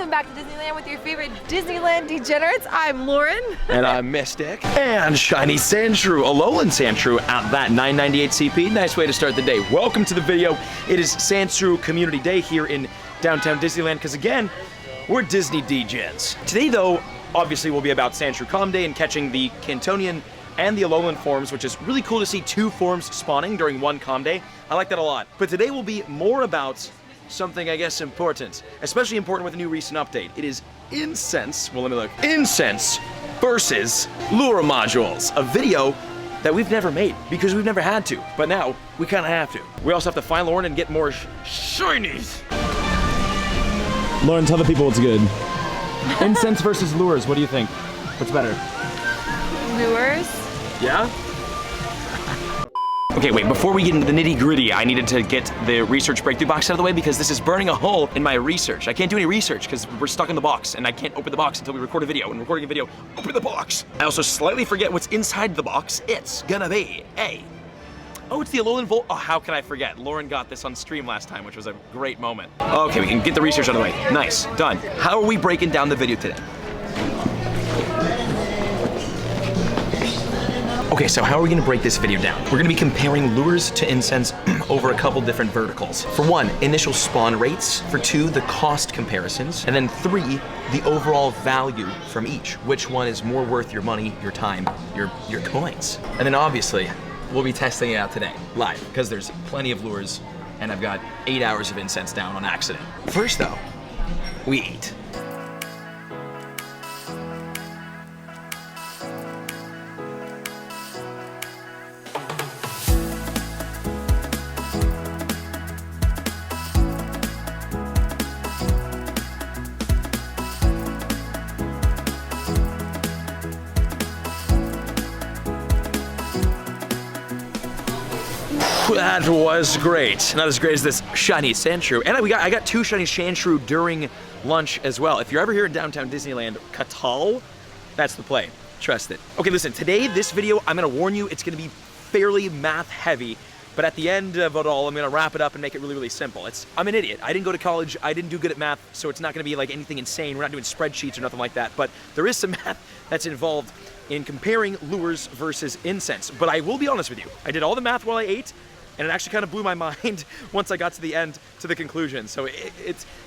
Welcome back to Disneyland with your favorite Disneyland degenerates. I'm Lauren. And I'm Mystic. And Shiny Sandshrew, Alolan Sandshrew at that 998 CP. Nice way to start the day. Welcome to the video. It is Sandshrew Community Day here in downtown Disneyland, because again, we're Disney Degens. Today though, obviously will be about Sandshrew Calm Day and catching the Kantonian and the Alolan forms, which is really cool to see two forms spawning during one Calm Day. I like that a lot. But today will be more about something, I guess, important, especially important with a new recent update. It is Incense, well, let me look. Incense versus Lure Modules, a video that we've never made because we've never had to, but now we kind of have to. We also have to find Lauren and get more shinies. Lauren, tell the people what's good. Incense versus lures, what do you think? What's better? Lures? Yeah? Okay, wait, before we get into the nitty-gritty, I needed to get the research breakthrough box out of the way because this is burning a hole in my research. I can't do any research because we're stuck in the box and I can't open the box until we record a video. And recording a video, open the box. I also slightly forget what's inside the box. It's gonna be oh, it's the Alolan Volt. Oh, how can I forget? Lauren got this on stream last time, which was a great moment. Okay, we can get the research out of the way. Nice, done. How are we breaking down the video today? Okay, so how are we gonna break this video down? We're gonna be comparing lures to incense over a couple different verticals. For one, initial spawn rates. For two, the cost comparisons. And then three, the overall value from each. Which one is more worth your money, your time, your coins? And then obviously, we'll be testing it out today, live, because there's plenty of lures and I've got 8 hours of incense down on accident. First though, we eat. That was great. Not as great as this shiny Sandshrew. And I got two shiny Sandshrew during lunch as well. If you're ever here in downtown Disneyland, Katal, that's the play. Trust it. Okay, listen, today, this video, I'm gonna warn you, it's gonna be fairly math heavy, but at the end of it all, I'm gonna wrap it up and make it really, really simple. I'm an idiot. I didn't go to college, I didn't do good at math, so it's not gonna be like anything insane. We're not doing spreadsheets or nothing like that, but there is some math that's involved in comparing lures versus incense. But I will be honest with you, I did all the math while I ate, and it actually kind of blew my mind once I got to the end, to the conclusion. So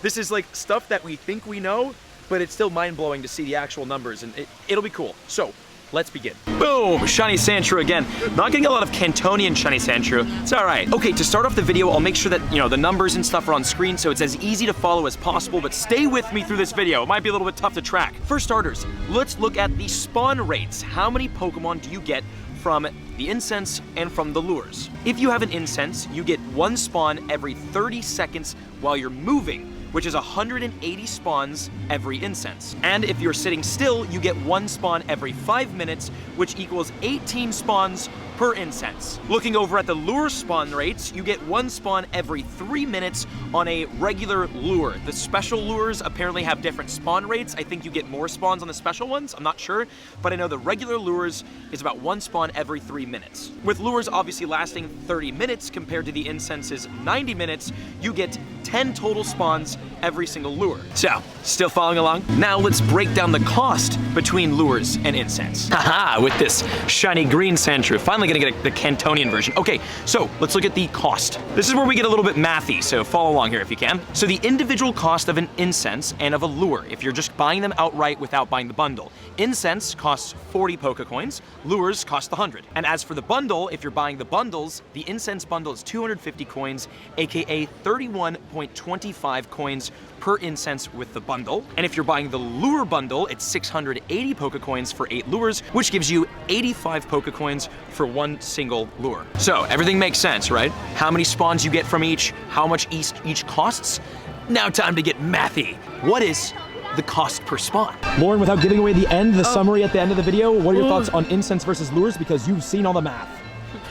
this is like stuff that we think we know, but it's still mind-blowing to see the actual numbers, and it'll be cool. So, let's begin. Boom, shiny Sandshrew again. Not getting a lot of Kantonian shiny Sandshrew. It's all right. Okay, to start off the video, I'll make sure that, the numbers and stuff are on screen so it's as easy to follow as possible, but stay with me through this video. It might be a little bit tough to track. For starters, let's look at the spawn rates. How many Pokemon do you get from the incense and from the lures? If you have an incense, you get one spawn every 30 seconds while you're moving, which is 180 spawns every incense. And if you're sitting still, you get one spawn every 5 minutes, which equals 18 spawns per incense. Looking over at the lure spawn rates, you get one spawn every 3 minutes on a regular lure. The special lures apparently have different spawn rates. I think you get more spawns on the special ones, I'm not sure, but I know the regular lures is about one spawn every 3 minutes. With lures obviously lasting 30 minutes compared to the incense's 90 minutes, you get 10 total spawns every single lure. So, still following along? Now let's break down the cost between lures and incense. Haha, with this shiny green Sandshrew, finally gonna get the Kantonian version. Okay, so let's look at the cost. This is where we get a little bit mathy, so follow along here if you can. So the individual cost of an incense and of a lure, if you're just buying them outright without buying the bundle. Incense costs 40 Pokecoins, lures cost 100. And as for the bundle, if you're buying the bundles, the incense bundle is 250 coins, aka 31.25 coins per incense with the bundle. And if you're buying the lure bundle, it's 680 Pokecoins for 8 lures, which gives you 85 Pokecoins for one single lure. So everything makes sense, right? How many spawns you get from each, how much each costs. Now time to get mathy. What is the cost per spawn? Lauren, without giving away the summary at the end of the video, what are your thoughts on incense versus lures? Because you've seen all the math.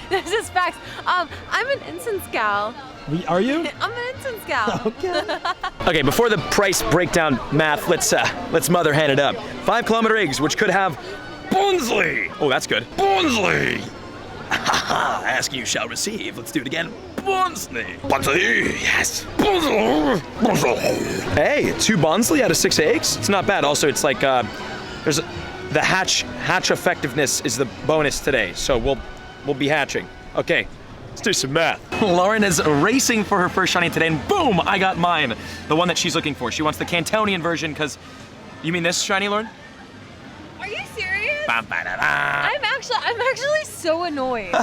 This is facts. I'm an incense gal. Are you? I'm an incense gal. Okay. Okay, before the price breakdown math, let's mother hand it up. 5 kilometer eggs, which could have Bonsley. Oh, that's good. Bonsley. Ask you shall receive. Let's do it again. Barnsley. Barnsley, yes. Hey, 2 Barnsley out of 6 eggs. It's not bad. Also, it's like there's the hatch effectiveness is the bonus today, so we'll be hatching. Okay, let's do some math. Lauren is racing for her first shiny today, and boom, I got mine. The one that she's looking for. She wants the Cantonian version because, you mean this shiny, Lauren? Are you serious? Ba-ba-da-da. I'm actually so annoyed.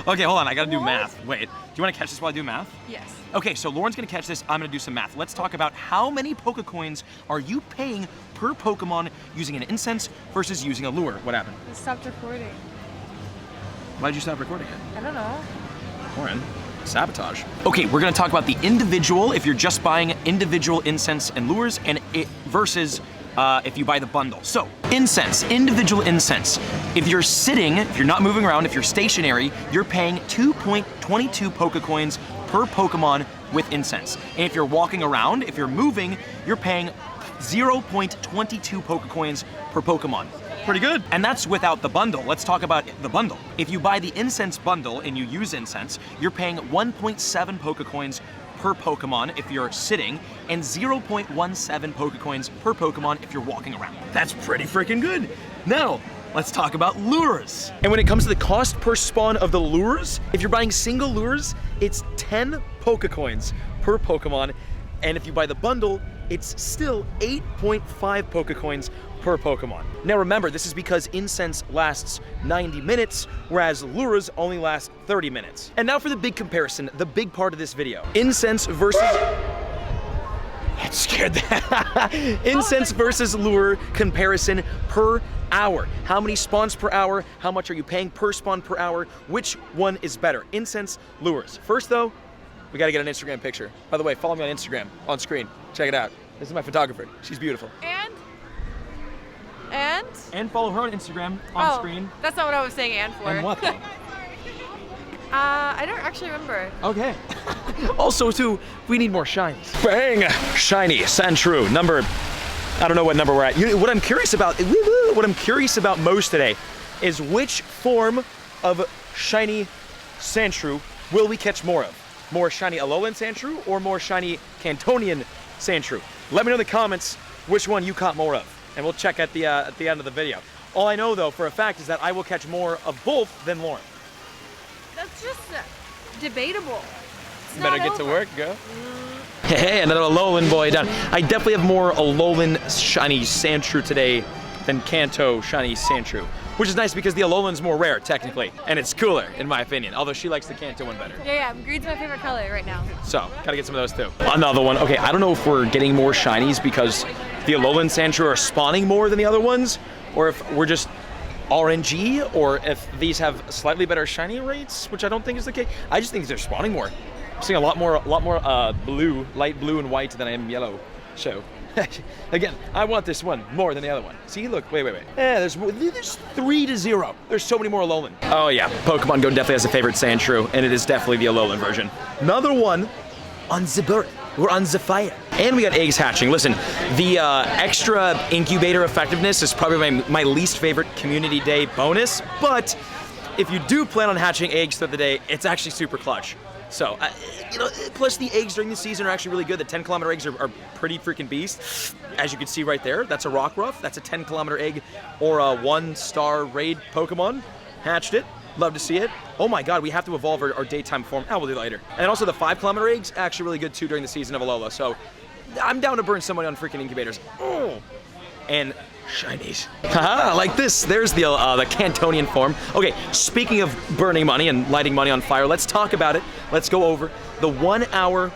Okay, hold on, I gotta do What? math. Wait, do you wanna catch this while I do math? Yes. Okay, so Lauren's gonna catch this, I'm gonna do some math. Let's talk about how many Pokecoins are you paying per Pokemon using an incense versus using a lure. What happened? I stopped recording. Why'd you stop recording it? I don't know. Lauren, sabotage. Okay, we're gonna talk about the individual, if you're just buying individual incense and lures, and it versus if you buy the bundle. So, incense, individual incense. If you're sitting, if you're not moving around, if you're stationary, you're paying 2.22 Pokecoins per Pokemon with incense. And if you're walking around, if you're moving, you're paying 0.22 Pokecoins per Pokemon. Pretty good. And that's without the bundle. Let's talk about the bundle. If you buy the incense bundle and you use incense, you're paying 1.7 Pokecoins per Pokemon if you're sitting, and 0.17 Pokecoins per Pokemon if you're walking around. That's pretty freaking good. Now, let's talk about lures. And when it comes to the cost per spawn of the lures, if you're buying single lures, it's 10 Pokecoins per Pokemon, and if you buy the bundle, it's still 8.5 Pokecoins per Pokemon. Now remember, this is because incense lasts 90 minutes, whereas lures only last 30 minutes. And now for the big comparison, the big part of this video. Incense versus... That scared that. Incense versus lure comparison per hour. How many spawns per hour? How much are you paying per spawn per hour? Which one is better? Incense, lures. First though, we gotta get an Instagram picture. By the way, follow me on Instagram, on screen. Check it out. This is my photographer. She's beautiful. And follow her on Instagram, on screen. That's not what I was saying and for. And what though? I don't actually remember. Okay. Also too, we need more shinies. Bang! Shiny, Sandshrew, number, I don't know what number we're at. What I'm curious about most today is which form of shiny Sandshrew will we catch more of? More shiny Alolan Sandshrew or more shiny Cantonian Sandshrew? Let me know in the comments which one you caught more of, and we'll check at the end of the video. All I know though for a fact is that I will catch more of both than Lauren. That's just debatable. It's Better not get to over. work, go. Hey, another Alolan boy down. I definitely have more Alolan shiny Sandshrew today than Kanto shiny Sandshrew, which is nice because the Alolan's more rare technically, and it's cooler in my opinion, although she likes the Kanto one better. Yeah, green's my favorite color right now. So, gotta get some of those too. Another one. Okay, I don't know if we're getting more shinies because the Alolan Sandshrew are spawning more than the other ones, or if we're just RNG, or if these have slightly better shiny rates, which I don't think is the case. I just think they're spawning more. I'm seeing a lot more blue, light blue and white than I am yellow. So, again, I want this one more than the other one. See, look, wait. Yeah, there's 3-0. There's so many more Alolan. Oh yeah, Pokemon Go definitely has a favorite Sandshrew, and it is definitely the Alolan version. Another one on the bird. We're on the fire. And we got eggs hatching. Listen, the extra incubator effectiveness is probably my least favorite community day bonus, but if you do plan on hatching eggs throughout the day, it's actually super clutch. So, plus the eggs during the season are actually really good. The 10-kilometer eggs are pretty freaking beast. As you can see right there, that's a Rockruff. That's a 10-kilometer egg or a 1-star raid Pokemon. Hatched it. Love to see it. Oh my god, we have to evolve our daytime form. We'll do that later. And also the 5-kilometer eggs, actually really good too during the season of Alola. So I'm down to burn somebody on freaking incubators. Oh. And shinies. Haha, like this. There's the Cantonian form. Okay, speaking of burning money and lighting money on fire, let's talk about it. Let's go over the 1 hour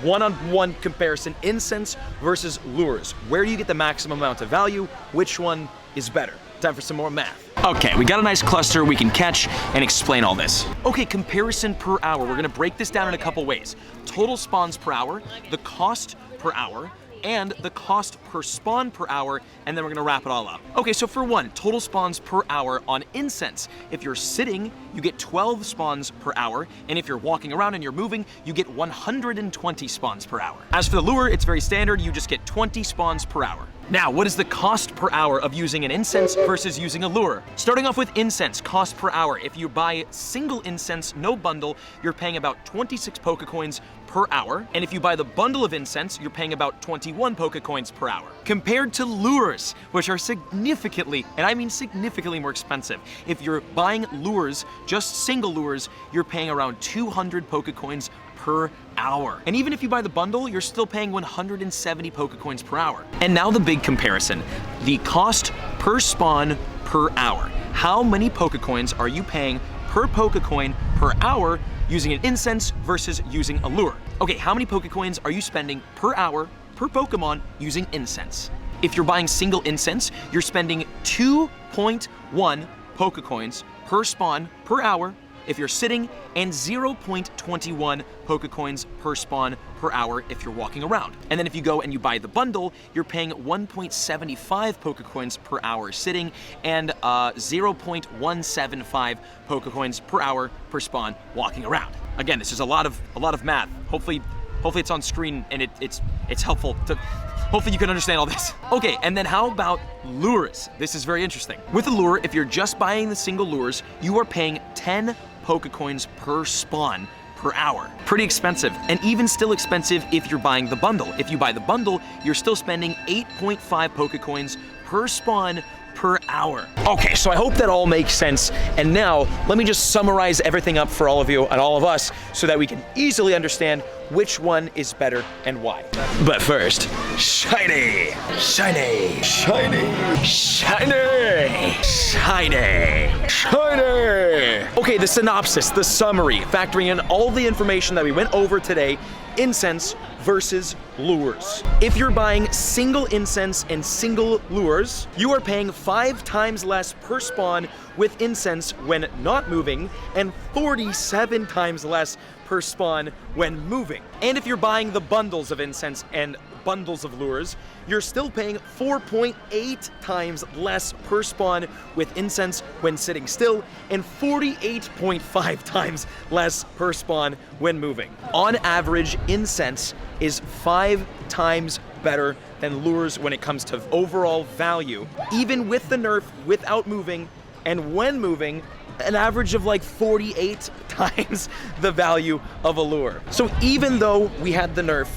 one-on-one comparison, incense versus lures. Where do you get the maximum amount of value? Which one is better? Time for some more math. Okay, we got a nice cluster we can catch and explain all this. Okay, comparison per hour. We're gonna break this down in a couple ways. Total spawns per hour, the cost per hour, and the cost per spawn per hour, and then we're gonna wrap it all up. Okay, so for one, total spawns per hour on incense. If you're sitting, you get 12 spawns per hour, and if you're walking around and you're moving, you get 120 spawns per hour. As for the lure, it's very standard. You just get 20 spawns per hour. Now, what is the cost per hour of using an incense versus using a lure? Starting off with incense, cost per hour. If you buy single incense, no bundle, you're paying about 26 Pokecoins per hour. And if you buy the bundle of incense, you're paying about 21 Pokecoins per hour. Compared to lures, which are significantly, and I mean significantly more expensive. If you're buying lures, just single lures, you're paying around 200 Pokecoins per hour. And even if you buy the bundle, you're still paying 170 Pokecoins per hour. And now the big comparison, the cost per spawn per hour. How many Pokecoins are you paying per Pokecoin per hour using an incense versus using a lure? Okay, how many Pokecoins are you spending per hour per Pokemon using incense? If you're buying single incense, you're spending 2.1 Pokecoins per spawn per hour if you're sitting, and 0.21 Pokecoins per spawn per hour if you're walking around. And then if you go and you buy the bundle, you're paying 1.75 Pokecoins per hour sitting, and 0.175 Pokecoins per hour per spawn walking around. Again, this is a lot of math. Hopefully it's on screen and it's helpful to. Hopefully you can understand all this. Okay, and then how about lures? This is very interesting. With a lure, if you're just buying the single lures, you are paying 10 Pokecoins per spawn per hour. Pretty expensive, and even still expensive if you're buying the bundle. If you buy the bundle, you're still spending 8.5 Pokecoins per spawn per hour. Okay, so I hope that all makes sense. And now, let me just summarize everything up for all of you and all of us so that we can easily understand which one is better and why. But first, shiny, shiny, shiny, shiny, shiny, shiny. Okay, the synopsis, the summary, factoring in all the information that we went over today, incense versus lures. If you're buying single incense and single lures, you are paying 5 times less per spawn with incense when not moving, and 47 times less per spawn when moving. And if you're buying the bundles of incense and bundles of lures, you're still paying 4.8 times less per spawn with incense when sitting still, and 48.5 times less per spawn when moving. On average, incense is 5 times better than lures when it comes to overall value, even with the nerf, without moving, and when moving, an average of like 48 times the value of a lure. So even though we had the nerf,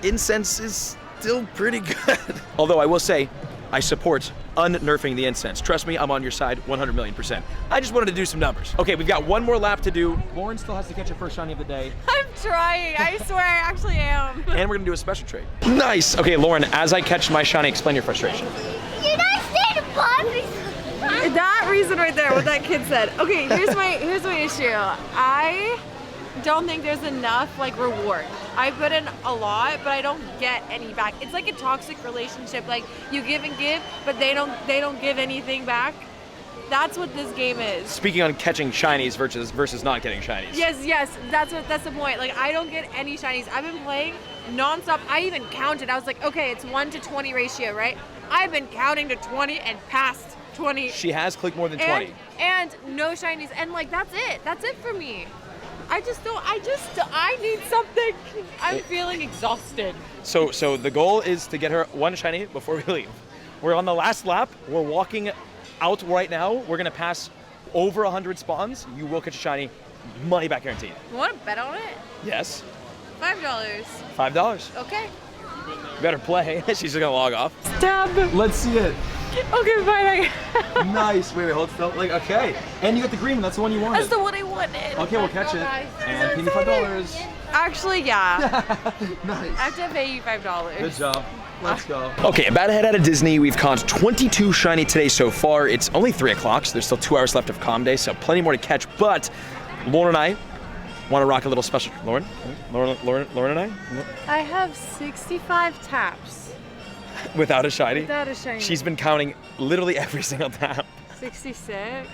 incense is still pretty good. Although I will say, I support unnerfing the incense. Trust me, I'm on your side 100 million%. I just wanted to do some numbers. Okay, we've got one more lap to do. Lauren still has to catch her first shiny of the day. I'm trying. I swear I actually am. And we're gonna do a special trade. Nice. Okay, Lauren, as I catch my shiny, explain your frustration. You guys stayed above me. That reason right there, what that kid said. Okay, here's my issue. I don't think there's enough like reward. I put in a lot, but I don't get any back. It's like a toxic relationship. Like you give and give, but they don't give anything back. That's what this game is. Speaking on catching shinies versus not getting shinies. Yes, that's the point. Like I don't get any shinies. I've been playing nonstop. I even counted. I was like, okay, it's 1 to 20 ratio, right? I've been counting to 20 and past 20. She has clicked more than 20. And no shinies. And like that's it. That's it for me. I need something. I'm feeling exhausted. So the goal is to get her one shiny before we leave. We're on the last lap. We're walking out right now. We're gonna pass over 100 spawns. You will catch a shiny, money back guaranteed. You want to bet on it? Yes. $5. $5. Okay. You better play. She's just gonna log off. Stop. Let's see it. Okay, fine. Nice. Wait, hold still. Like, okay. And you got the green one. That's the one you wanted. That's the one I wanted. Okay, we'll catch it. And pay me $5. Actually, yeah. Nice. I have to pay you $5. Good job. Let's go. Okay, about to head out of Disney. We've caught 22 shiny today so far. It's only 3 o'clock, so there's still 2 hours left of Calm Day, so plenty more to catch. But Lauren and I want to rock a little special. Lauren and I? I have 65 taps. Without a shiny? Without a shiny. She's been counting literally every single tap. 66.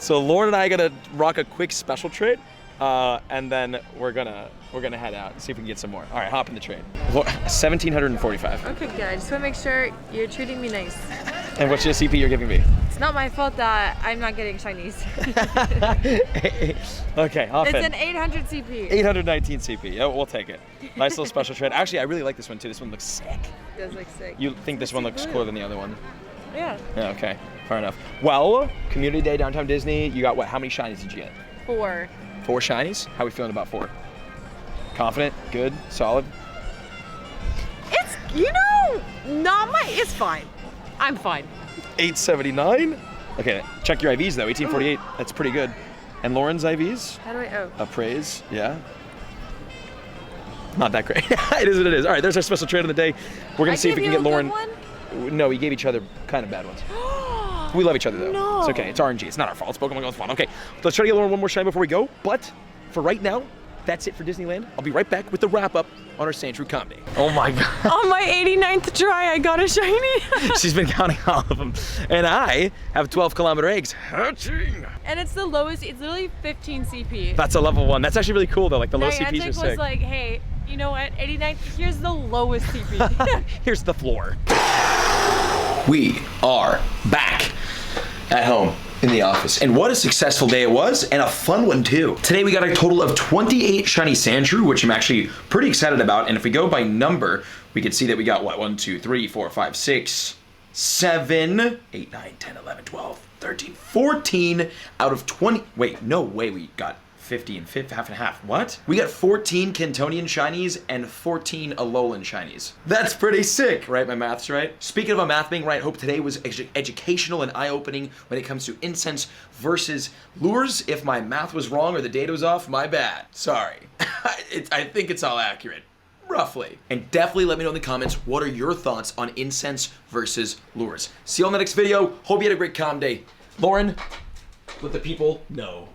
So Lauren and I gotta rock a quick special trade, and then we're gonna head out and see if we can get some more. All right, hop in the trade. 1,745. Okay, good. I just want to make sure you're treating me nice. And what's your CP you're giving me? It's not my fault that I'm not getting shinies. Okay, off It's in. an 800 CP. 819 CP. Yeah, we'll take it. Nice little special trade. Actually, I really like this one too. This one looks sick. It does look sick. You think this one looks cooler than the other one? Yeah. Yeah, okay. Fair enough. Well, Community Day, Downtown Disney, you got what? How many shinies did you get? 4. 4 shinies? How are we feeling about 4? Confident? Good? Solid? It's, it's fine. I'm fine. 879? Okay, check your IVs though. 1848. That's pretty good. And Lauren's IVs? How do I, Appraise, yeah. Not that great. It is what it is. All right, there's our special trade of the day. We're gonna see if we can get Lauren. No, we gave each other kind of bad ones. We love each other though. No. It's okay. It's RNG. It's not our fault. It's Pokemon Go's fault. Okay, let's try to get Lauren one more shine before we go. But for right now, that's it for Disneyland. I'll be right back with the wrap up on our Sandshrew comedy. Oh my God. On my 89th try, I got a shiny. She's been counting all of them. And I have 12-kilometer eggs. Hatching. And it's the lowest, it's literally 15 CP. That's a level 1. That's actually really cool though. Like the low CPs are Niantic sick. was like, hey, you know what, 89th, here's the lowest CP. Here's the floor. We are back at home in the office. And what a successful day it was, and a fun one too. Today we got a total of 28 shiny Sandshrew, which I'm actually pretty excited about. And if we go by number, we can see that we got what? 1, 2, 3, 4, 5, 6, 7, 8, 9, 10, 11, 12, 13, 14 out of 20. Wait, no way we got 50 and half and half. What? We got 14 Cantonian shinies and 14 Alolan shinies. That's pretty sick, right? My math's right. Speaking of my math being right, I hope today was educational and eye-opening when it comes to incense versus lures. If my math was wrong or the data was off, my bad. Sorry. I think it's all accurate. Roughly. And definitely let me know in the comments, what are your thoughts on incense versus lures? See you on the next video. Hope you had a great calm day. Lauren, let the people know.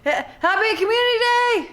Happy Community Day!